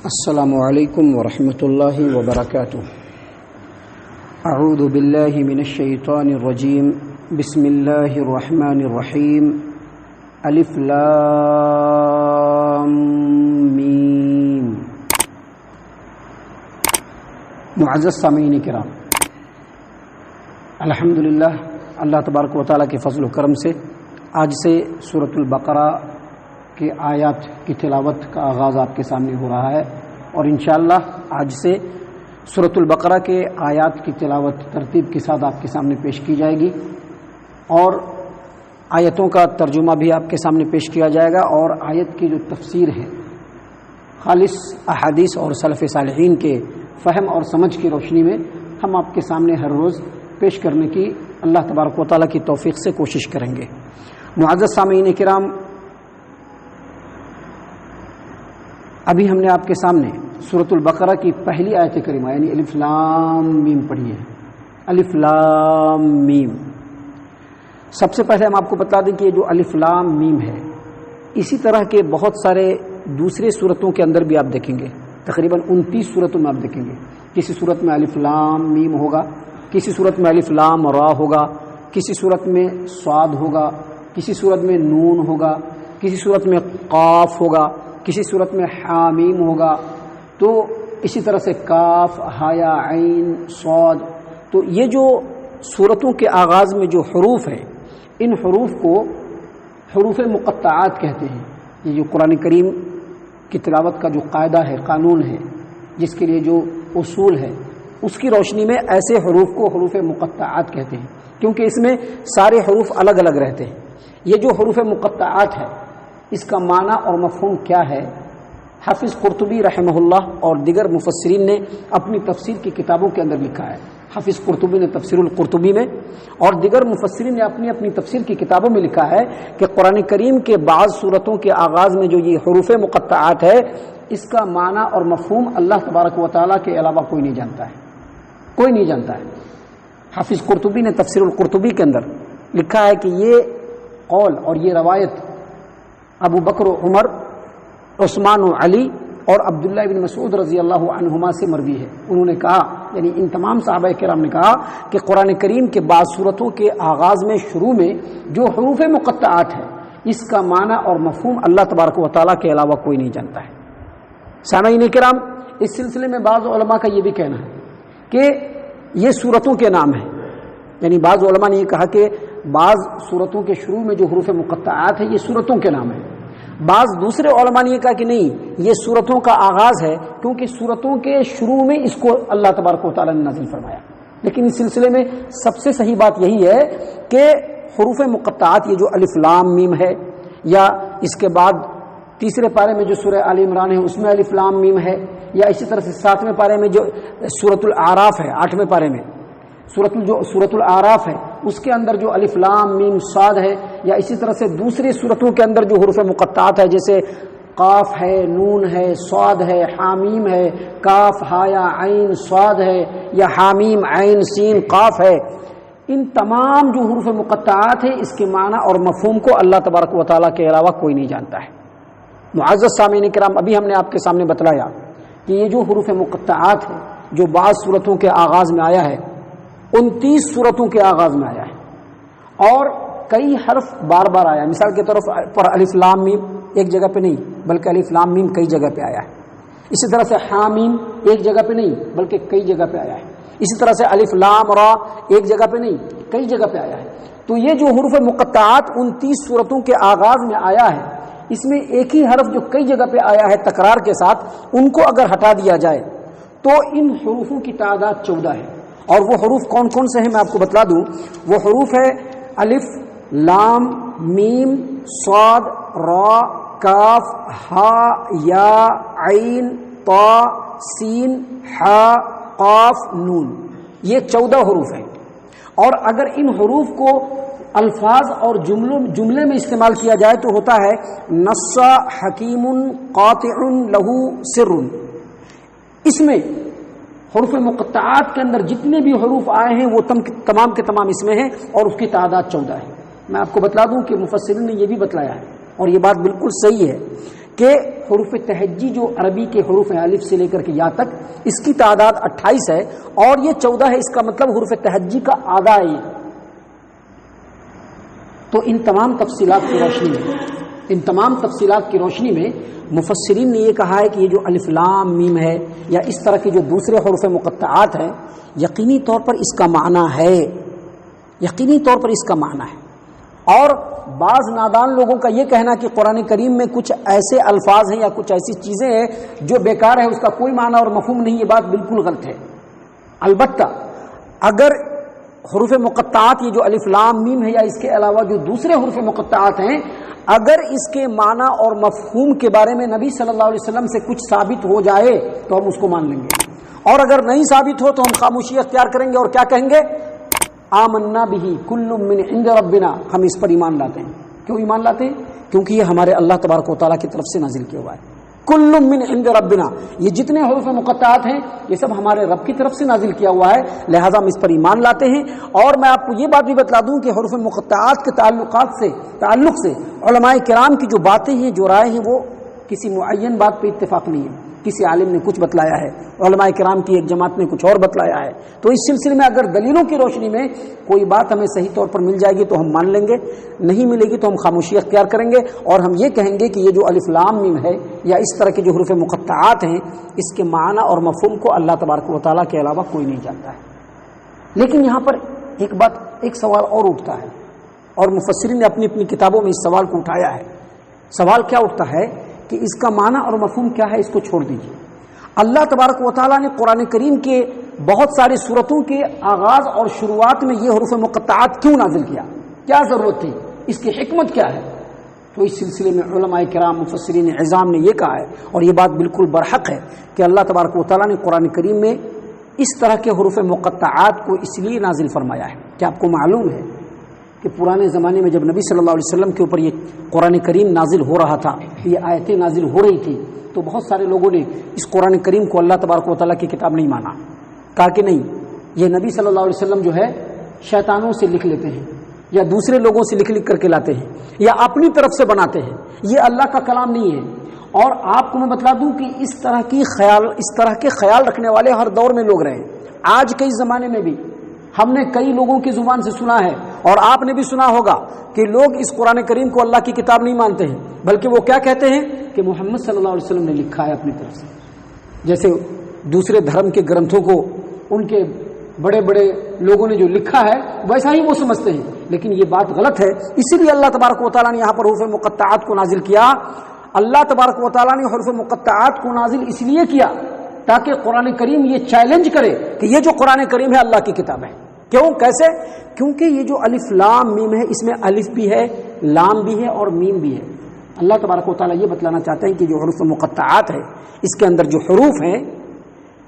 السلام علیکم ورحمۃ اللہ وبرکاتہ۔ اعوذ باللہ من الشیطان الرجیم، بسم اللہ الرحمن الرحیم۔ الف لام میم۔ معزز سامعین کرام، الحمدللہ اللہ تبارک و تعالیٰ کے فضل و کرم سے آج سے سورۃ البقرہ کے آیات کی تلاوت کا آغاز آپ کے سامنے ہو رہا ہے، اور انشاءاللہ آج سے سورۃ البقرہ کے آیات کی تلاوت ترتیب کے ساتھ آپ کے سامنے پیش کی جائے گی، اور آیتوں کا ترجمہ بھی آپ کے سامنے پیش کیا جائے گا، اور آیت کی جو تفسیر ہے خالص احادیث اور سلف صالحین کے فہم اور سمجھ کی روشنی میں ہم آپ کے سامنے ہر روز پیش کرنے کی اللہ تبارک و تعالیٰ کی توفیق سے کوشش کریں گے۔ معزز سامعین کرام، ابھی ہم نے آپ کے سامنے سورۃ البقرہ کی پہلی آیت کریمہ یعنی الف لام میم پڑھی ہے۔ الف لام میم، سب سے پہلے ہم آپ کو بتا دیں کہ یہ جو الف لام میم ہے، اسی طرح کے بہت سارے دوسرے صورتوں کے اندر بھی آپ دیکھیں گے، تقریباً 29 صورتوں میں آپ دیکھیں گے کسی صورت میں الف لام میم ہوگا، کسی صورت میں الف لام را ہوگا، کسی صورت میں صاد ہوگا، کسی صورت میں نون ہوگا، کسی صورت میں قاف ہوگا، کسی صورت میں حامیم ہوگا، تو اسی طرح سے کاف، ہایا، عین، صاد۔ تو یہ جو صورتوں کے آغاز میں جو حروف ہیں، ان حروف کو حروف مقطعات کہتے ہیں۔ یہ جو قرآن کریم کی تلاوت کا جو قاعدہ ہے، قانون ہے، جس کے لیے جو اصول ہے، اس کی روشنی میں ایسے حروف کو حروف مقطعات کہتے ہیں، کیونکہ اس میں سارے حروف الگ الگ رہتے ہیں۔ یہ جو حروف مقطعات ہے، اس کا معنی اور مفہوم کیا ہے، حافظ قرطبی رحمہ اللہ اور دیگر مفسرین نے اپنی تفسیر کی کتابوں کے اندر لکھا ہے۔ حافظ قرطبی نے تفسیر القرطبی میں اور دیگر مفسرین نے اپنی اپنی تفسیر کی کتابوں میں لکھا ہے کہ قرآن کریم کے بعض صورتوں کے آغاز میں جو یہ حروف مقطعات ہے، اس کا معنی اور مفہوم اللہ تبارک و تعالیٰ کے علاوہ کوئی نہیں جانتا ہے، کوئی نہیں جانتا ہے۔ حافظ قرطبی نے تفسیر القرطبی کے اندر لکھا ہے کہ یہ قول اور یہ روایت ابو بکر و عمر، عثمان و علی اور عبداللہ بن مسعود رضی اللہ عنہما سے مروی ہے۔ انہوں نے کہا، یعنی ان تمام صحابہ کرام نے کہا کہ قرآن کریم کے بعض صورتوں کے آغاز میں شروع میں جو حروف مقطعات ہے، اس کا معنی اور مفہوم اللہ تبارک و تعالیٰ کے علاوہ کوئی نہیں جانتا ہے۔ سامعین کرام، اس سلسلے میں بعض علماء کا یہ بھی کہنا ہے کہ یہ صورتوں کے نام ہیں، یعنی بعض علماء نے یہ کہا کہ بعض صورتوں کے شروع میں جو حروف مقطعات ہیں، یہ صورتوں کے نام ہیں۔ بعض دوسرے علماء نے یہ کہا کہ نہیں، یہ صورتوں کا آغاز ہے، کیونکہ صورتوں کے شروع میں اس کو اللہ تبارک و تعالیٰ نے نازل فرمایا۔ لیکن اس سلسلے میں سب سے صحیح بات یہی ہے کہ حروف مقطعات یہ جو الف لام میم ہے، یا اس کے بعد تیسرے پارے میں جو سورہ آل عمران ہے اس میں الف لام میم ہے، یا اسی طرح سے 7ویں پارے میں جو سورۃ الاعراف ہے، 8ویں پارے میں سورۃ الاعراف ہے، اس کے اندر جو الف لام میم صاد ہے، یا اسی طرح سے دوسری صورتوں کے اندر جو حروف مقطعات ہے، جیسے قاف ہے، نون ہے، صاد ہے، حامیم ہے، کاف، ہایا، عین، صاد ہے، یا حامیم، عین، سین، قاف ہے، ان تمام جو حروف مقطعات ہیں، اس کے معنی اور مفہوم کو اللہ تبارک و تعالیٰ کے علاوہ کوئی نہیں جانتا ہے۔ معزز سامعین کرام، ابھی ہم نے آپ کے سامنے بتلایا کہ یہ جو حروف مقطعات ہے، جو بعض صورتوں کے آغاز میں آیا ہے، 29 صورتوں کے آغاز میں آیا ہے، اور کئی حرف بار بار آیا ہے۔ مثال کے طور پر الف لام میم ایک جگہ پہ نہیں، بلکہ الف لام میم کئی جگہ پہ آیا ہے۔ اسی طرح سے حامیم ایک جگہ پہ نہیں، بلکہ کئی جگہ پہ آیا ہے۔ اسی طرح سے الف لام را ایک جگہ پہ نہیں، کئی جگہ پہ آیا ہے۔ تو یہ جو حروف مقطعات 29 صورتوں کے آغاز میں آیا ہے، اس میں ایک ہی حرف جو کئی جگہ پہ آیا ہے تکرار کے ساتھ، ان کو اگر ہٹا دیا جائے تو ان حروفوں کی تعداد 14 ہے۔ اور وہ حروف کون کون سے ہیں میں آپ کو بتلا دوں۔ وہ حروف ہے الف لام میم صاد را کاف ہا یا عین طا سین حا قاف نون، یہ 14 حروف ہیں۔ اور اگر ان حروف کو الفاظ اور جملے میں استعمال کیا جائے تو ہوتا ہے نص حکیم قاطع لہو سر۔ اس میں حروف مقطعات کے اندر جتنے بھی حروف آئے ہیں وہ تمام کے تمام اس میں ہیں، اور اس کی تعداد 14 ہے۔ میں آپ کو بتلا دوں کہ مفسرین نے یہ بھی بتلایا ہے، اور یہ بات بالکل صحیح ہے کہ کہ حروف تہجی جو عربی کے حروف ہیں الف سے لے کر کے یا تک، اس کی تعداد 28 ہے اور یہ 14 ہے، اس کا مطلب حروف تہجی کا آدھا ہے یہ۔ تو ان تمام تفصیلات کی روشنی میں مفسرین نے یہ کہا ہے کہ یہ جو الف لام میم ہے یا اس طرح کے جو دوسرے حروف مقطعات ہیں، یقینی طور پر اس کا معنی ہے، اور بعض نادان لوگوں کا یہ کہنا کہ قرآن کریم میں کچھ ایسے الفاظ ہیں یا کچھ ایسی چیزیں ہیں جو بیکار ہے، اس کا کوئی معنی اور مفہوم نہیں، یہ بات بالکل غلط ہے۔ البتہ اگر حروف مقطعات یہ جو الف لام میم ہے یا اس کے علاوہ جو دوسرے حروف مقطعات ہیں، اگر اس کے معنی اور مفہوم کے بارے میں نبی صلی اللہ علیہ وسلم سے کچھ ثابت ہو جائے تو ہم اس کو مان لیں گے، اور اگر نہیں ثابت ہو تو ہم خاموشی اختیار کریں گے اور کیا کہیں گے؟ آمنا بہ کل من عند ربنا، ہم اس پر ایمان لاتے ہیں۔ کیوں ایمان لاتے ہیں؟ کیونکہ یہ ہمارے اللہ تبارک و تعالیٰ کی طرف سے نازل کیا ہوا ہے۔ کل من عند ربنا، یہ جتنے حروف مقطعات ہیں یہ سب ہمارے رب کی طرف سے نازل کیا ہوا ہے، لہذا ہم اس پر ایمان لاتے ہیں۔ اور میں آپ کو یہ بات بھی بتلا دوں کہ حروف مقطعات کے تعلق سے علماء کرام کی جو باتیں ہیں، جو رائے ہیں، وہ کسی معین بات پہ اتفاق نہیں ہے۔ کسی عالم نے کچھ بتلایا ہے، علماء کرام کی ایک جماعت نے کچھ اور بتلایا ہے، تو اس سلسلے میں اگر دلیلوں کی روشنی میں کوئی بات ہمیں صحیح طور پر مل جائے گی تو ہم مان لیں گے، نہیں ملے گی تو ہم خاموشی اختیار کریں گے، اور ہم یہ کہیں گے کہ یہ جو الف لام میم ہے یا اس طرح کے جو حروف مقطعات ہیں، اس کے معنی اور مفہوم کو اللہ تبارک و تعالیٰ کے علاوہ کوئی نہیں جانتا ہے۔ لیکن یہاں پر ایک سوال اور اٹھتا ہے، اور مفسرین نے اپنی اپنی کتابوں میں اس سوال کو اٹھایا ہے۔ سوال کیا اٹھتا ہے کہ اس کا معنی اور مفہوم کیا ہے، اس کو چھوڑ دیجیے۔ اللہ تبارک و تعالیٰ نے قرآن کریم کے بہت ساری سورتوں کے آغاز اور شروعات میں یہ حروف مقطعات کیوں نازل کیا؟ کیا ضرورت تھی؟ اس کی حکمت کیا ہے؟ تو اس سلسلے میں علماء کرام مفسرین اعظام نے یہ کہا ہے، اور یہ بات بالکل برحق ہے، کہ اللہ تبارک و تعالیٰ نے قرآن کریم میں اس طرح کے حروف مقطعات کو اس لیے نازل فرمایا ہے کہ آپ کو معلوم ہے کہ پرانے زمانے میں جب نبی صلی اللہ علیہ وسلم کے اوپر یہ قرآن کریم نازل ہو رہا تھا، یہ آیتیں نازل ہو رہی تھی، تو بہت سارے لوگوں نے اس قرآن کریم کو اللہ تبارک و تعالیٰ کی کتاب نہیں مانا، کہا کہ نہیں، یہ نبی صلی اللہ علیہ وسلم جو ہے شیطانوں سے لکھ لیتے ہیں، یا دوسرے لوگوں سے لکھ کر کے لاتے ہیں، یا اپنی طرف سے بناتے ہیں، یہ اللہ کا کلام نہیں ہے۔ اور آپ کو میں بتلا دوں کہ اس طرح کے خیال رکھنے والے ہر دور میں لوگ رہے، آج کے اس زمانے میں بھی ہم نے کئی لوگوں کی زبان سے سنا ہے، اور آپ نے بھی سنا ہوگا کہ لوگ اس قرآن کریم کو اللہ کی کتاب نہیں مانتے ہیں، بلکہ وہ کیا کہتے ہیں کہ محمد صلی اللہ علیہ وسلم نے لکھا ہے اپنی طرف سے، جیسے دوسرے دھرم کے گرنتھوں کو ان کے بڑے بڑے لوگوں نے جو لکھا ہے ویسا ہی وہ سمجھتے ہیں، لیکن یہ بات غلط ہے۔ اسی لیے اللہ تبارک و تعالیٰ نے یہاں پر حروف مقطعات کو نازل کیا۔ اللہ تبارک و تعالیٰ نے حروف مقطعات کو نازل اس لیے کیا تاکہ قرآن کریم یہ چیلنج کرے کہ یہ جو قرآن کریم ہے اللہ کی کتاب ہے۔ کیوں؟ کیسے؟ کیونکہ یہ جو الف لام میم ہے، اس میں الف بھی ہے، لام بھی ہے اور میم بھی ہے۔ اللہ تبارک و تعالیٰ یہ بتلانا چاہتے ہیں کہ جو حروف مقطعات ہے، اس کے اندر جو حروف ہیں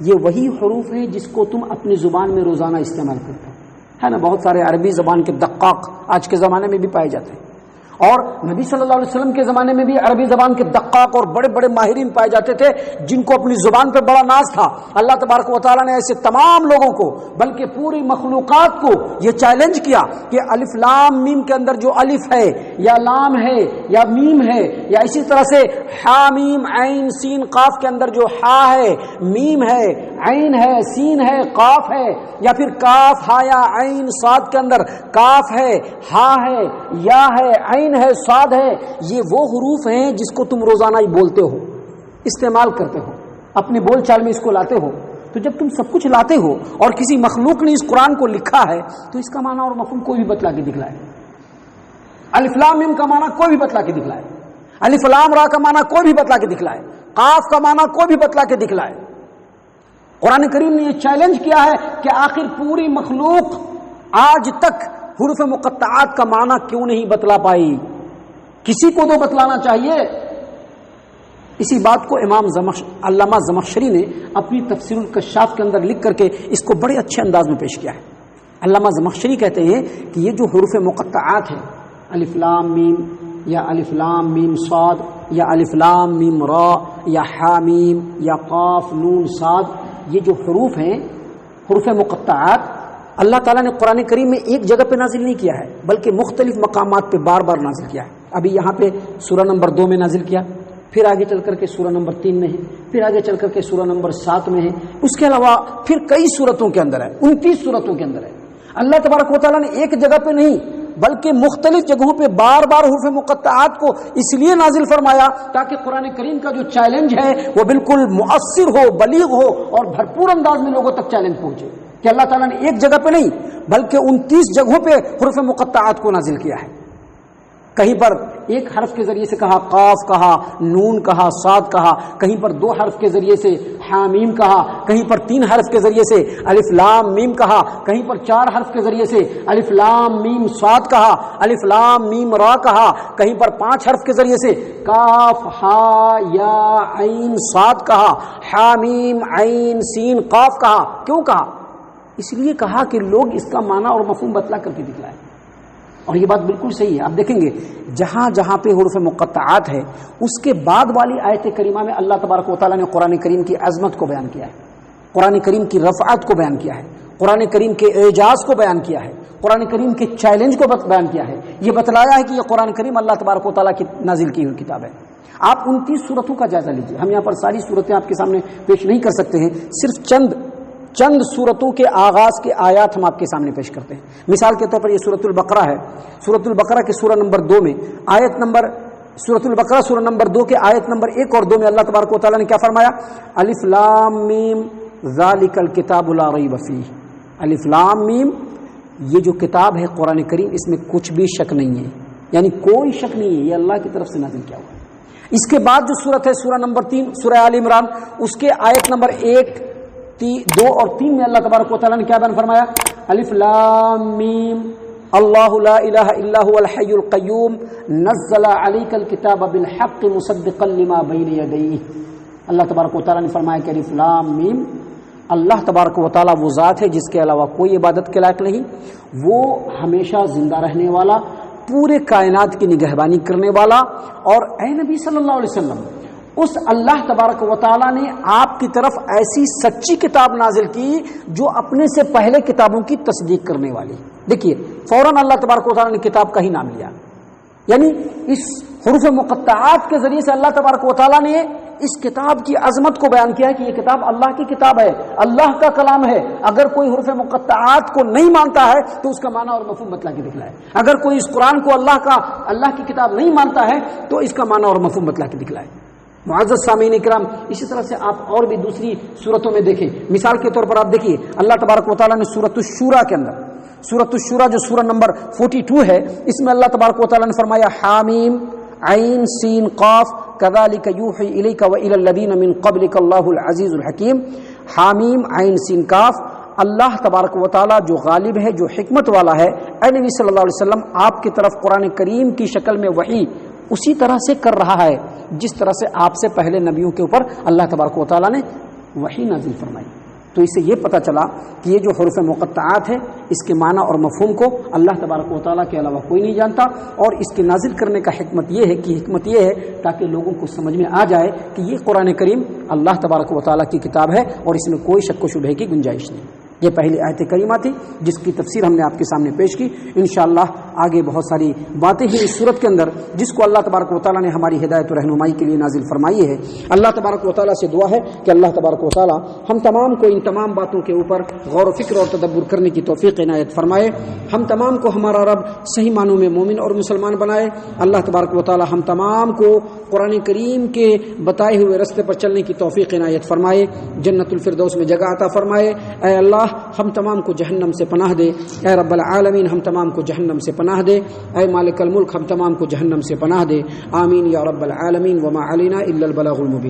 یہ وہی حروف ہیں جس کو تم اپنی زبان میں روزانہ استعمال کرتے ہو، ہے نا؟ بہت سارے عربی زبان کے دقاق آج کے زمانے میں بھی پائے جاتے ہیں، اور نبی صلی اللہ علیہ وسلم کے زمانے میں بھی عربی زبان کے دقاق اور بڑے بڑے ماہرین پائے جاتے تھے جن کو اپنی زبان پہ بڑا ناز تھا۔ اللہ تبارک و تعالیٰ نے ایسے تمام لوگوں کو، بلکہ پوری مخلوقات کو یہ چیلنج کیا کہ الف لام میم کے اندر جو الف ہے یا لام ہے یا میم ہے، یا اسی طرح سے حا میم عین سین قاف کے اندر جو حا ہے، میم ہے، عین ہے، سین ہے، قاف ہے، یا پھر کاف ہا یا عین صاد کے اندر کاف ہے، ہا ہے، یا ہے، عین ہے، صاد ہے، یہ وہ حروف ہیں جس کو تم روزانہ ہی بولتے ہو، استعمال کرتے ہو، اپنے بول چال میں اس کو لاتے ہو۔ تو جب تم سب کچھ لاتے ہو اور کسی مخلوق نے اس قرآن کو لکھا ہے تو اس کا معنی اور مفہوم کوئی بھی بتلا کے دکھلائے۔ الف لام میم کا معنی کوئی بھی بتلا کے دکھلائے، الف لام را کا معنی کوئی بھی بتلا کے دکھلائے، قاف کا معنی کوئی بھی بتلا کے دکھلائے۔ قرآن کریم نے یہ چیلنج کیا ہے کہ آخر پوری مخلوق آج تک حروف مقطعات کا معنی کیوں نہیں بتلا پائی؟ کسی کو تو بتلانا چاہیے۔ اسی بات کو علامہ زمخشری نے اپنی تفسیر الکشاف کے اندر لکھ کر کے اس کو بڑے اچھے انداز میں پیش کیا ہے۔ علامہ زمخشری کہتے ہیں کہ یہ جو حروف مقطعات ہیں، الف لام میم یا الف لام میم صاد یا الف لام میم را یا حا میم یا قاف نون صاد، یہ جو حروف ہیں حروف مقطعات، اللہ تعالیٰ نے قرآن کریم میں ایک جگہ پہ نازل نہیں کیا ہے بلکہ مختلف مقامات پہ بار بار نازل کیا ہے۔ ابھی یہاں پہ سورہ نمبر 2 میں نازل کیا، پھر آگے چل کر کے سورہ نمبر 3 میں ہے، پھر آگے چل کر کے سورہ نمبر 7 میں ہے، اس کے علاوہ پھر کئی سورتوں کے اندر ہے، 29 سورتوں کے اندر ہے۔ اللہ تبارک و تعالیٰ نے ایک جگہ پہ نہیں بلکہ مختلف جگہوں پہ بار بار حروف مقطعات کو اس لیے نازل فرمایا تاکہ قرآن کریم کا جو چیلنج ہے وہ بالکل مؤثر ہو، بلیغ ہو اور بھرپور انداز میں لوگوں تک چیلنج پہنچے، کہ اللہ تعالیٰ نے ایک جگہ پہ نہیں بلکہ 29 جگہوں پہ حروف مقطعات کو نازل کیا ہے۔ کہیں پر ایک حرف کے ذریعے سے کہا، قاف کہا، نون کہا، صاد کہا، کہیں پر 2 حرف کے ذریعے سے حامیم کہا، کہیں پر 3 حرف کے ذریعے سے الف لام میم کہا، کہیں پر 4 حرف کے ذریعے سے الف لام میم صاد کہا، الف لام میم را کہا، کہیں پر 5 حرف کے ذریعے سے کاف ہا یا عین صاد کہا، حامیم عین سین قاف کہا۔ کیوں کہا؟ اس لیے کہا کہ لوگ اس کا معنی اور مفہوم بتلا کر کے دکھلائیں، اور یہ بات بالکل صحیح ہے۔ آپ دیکھیں گے جہاں جہاں پہ حروف مقطعات ہے اس کے بعد والی آیت کریمہ میں اللہ تبارک و تعالیٰ نے قرآن کریم کی عظمت کو بیان کیا ہے، قرآن کریم کی رفعت کو بیان کیا ہے، قرآن کریم کے اعجاز کو بیان کیا ہے، قرآن کریم کے چیلنج کو بیان کیا ہے، یہ بتلایا ہے کہ یہ قرآن کریم اللہ تبارک و تعالیٰ کی نازل کی ہوئی کتاب ہے۔ آپ 29 سورتوں کا جائزہ لیجیے، ہم یہاں پر ساری صورتیں آپ کے سامنے پیش نہیں کر سکتے ہیں، صرف چند سورتوں کے آغاز کے آیات ہم آپ کے سامنے پیش کرتے ہیں۔ مثال کے طور پر یہ سورۃ البقرہ ہے، سورۃ البقرہ کے سورہ نمبر 2 میں سورۃ البقرہ سورہ نمبر 2 کے آیت نمبر 1 اور 2 میں اللہ تبارک و تعالیٰ نے کیا فرمایا؟ الف لام میم ذالک الکتاب لا ریب فیہ۔ الف لام میم، یہ جو کتاب ہے قرآن کریم، اس میں کچھ بھی شک نہیں ہے، یعنی کوئی شک نہیں ہے، یہ اللہ کی طرف سے نازل کیا ہوا ہے۔ اس کے بعد جو سورت ہے سورہ نمبر 3 سورہ آل عمران، اس کے آیت نمبر 1 2 اور 3 میں اللہ تبارک و تعالیٰ نے کیا بیان فرمایا؟ الف لام میم اللہ لا الہ الا هو الحی القیوم نزل علیک الکتاب بالحق مصدقا لما بین یدیہ۔ اللہ تبارک و تعالیٰ نے فرمایا کہ الف لام میم، اللہ تبارک و تعالیٰ وہ ذات ہے جس کے علاوہ کوئی عبادت کے لائق نہیں، وہ ہمیشہ زندہ رہنے والا، پورے کائنات کی نگہبانی کرنے والا، اور اے نبی صلی اللہ علیہ وسلم اس اللہ تبارک و تعالیٰ نے آپ کی طرف ایسی سچی کتاب نازل کی جو اپنے سے پہلے کتابوں کی تصدیق کرنے والی۔ دیکھیے فوراً اللہ تبارک و تعالیٰ نے کتاب کا ہی نام لیا، یعنی اس حروف مقطعات کے ذریعے سے اللہ تبارک و تعالیٰ نے اس کتاب کی عظمت کو بیان کیا ہے کہ یہ کتاب اللہ کی کتاب ہے، اللہ کا کلام ہے۔ اگر کوئی حروف مقطعات کو نہیں مانتا ہے تو اس کا معنی اور مفہوم بتلا کے دکھلائے، اگر کوئی اس قرآن کو اللہ کی کتاب نہیں مانتا ہے تو اس کا معنی اور مفہوم بتلا کے دکھلائے۔ معزز سامعین کرام، اسی طرح سے آپ اور بھی دوسری صورتوں میں دیکھیں، مثال کے طور پر آپ دیکھیے اللہ تبارک و تعالیٰ نے سورۃ الشورى کے اندر، سورۃ الشورى جو سورہ نمبر 42 ہے، اس میں اللہ تبارک و تعالیٰ نے فرمایا حامیم عین سین قاف کذالک یوحی الیک والی الذین من قبلک اللہ العزیز الحکیم۔ حامیم عین سین قاف، اللہ تبارک و تعالیٰ جو غالب ہے، جو حکمت والا ہے، اے نبی صلی اللہ علیہ وسلم آپ کی طرف قرآن کریم کی شکل میں وحی اسی طرح سے کر رہا ہے جس طرح سے آپ سے پہلے نبیوں کے اوپر اللہ تبارک و تعالیٰ نے وحی نازل فرمائی۔ تو اس سے یہ پتہ چلا کہ یہ جو حروف مقطعات ہے اس کے معنی اور مفہوم کو اللہ تبارک و تعالیٰ کے علاوہ کوئی نہیں جانتا، اور اس کے نازل کرنے کا حکمت یہ ہے تاکہ لوگوں کو سمجھ میں آ جائے کہ یہ قرآن کریم اللہ تبارک و تعالیٰ کی کتاب ہے اور اس میں کوئی شک و شبہ کی گنجائش نہیں۔ یہ پہلی آیت کریمہ تھی جس کی تفسیر ہم نے آپ کے سامنے پیش کی۔ انشاءاللہ آگے بہت ساری باتیں ہیں اس صورت کے اندر جس کو اللہ تبارک و تعالیٰ نے ہماری ہدایت و رہنمائی کے لیے نازل فرمائی ہے۔ اللہ تبارک و تعالیٰ سے دعا ہے کہ اللہ تبارک و تعالیٰ ہم تمام کو ان تمام باتوں کے اوپر غور و فکر اور تدبر کرنے کی توفیق عنایت فرمائے، ہم تمام کو ہمارا رب صحیح معنوں میں مومن اور مسلمان بنائے۔ اللہ تبارک و تعالیٰ ہم تمام کو قرآن کریم کے بتائے ہوئے راستے پر چلنے کی توفیق عنایت فرمائے، جنت الفردوس میں جگہ عطا فرمائے۔ اے اللہ ہم تمام کو جہنم سے پناہ دے، اے رب العالمین ہم تمام کو جہنم سے پناہ دے، اے مالک الملک ہم تمام کو جہنم سے پناہ دے، آمین یا رب العالمین۔ وما علینا الا البلاغ المبین۔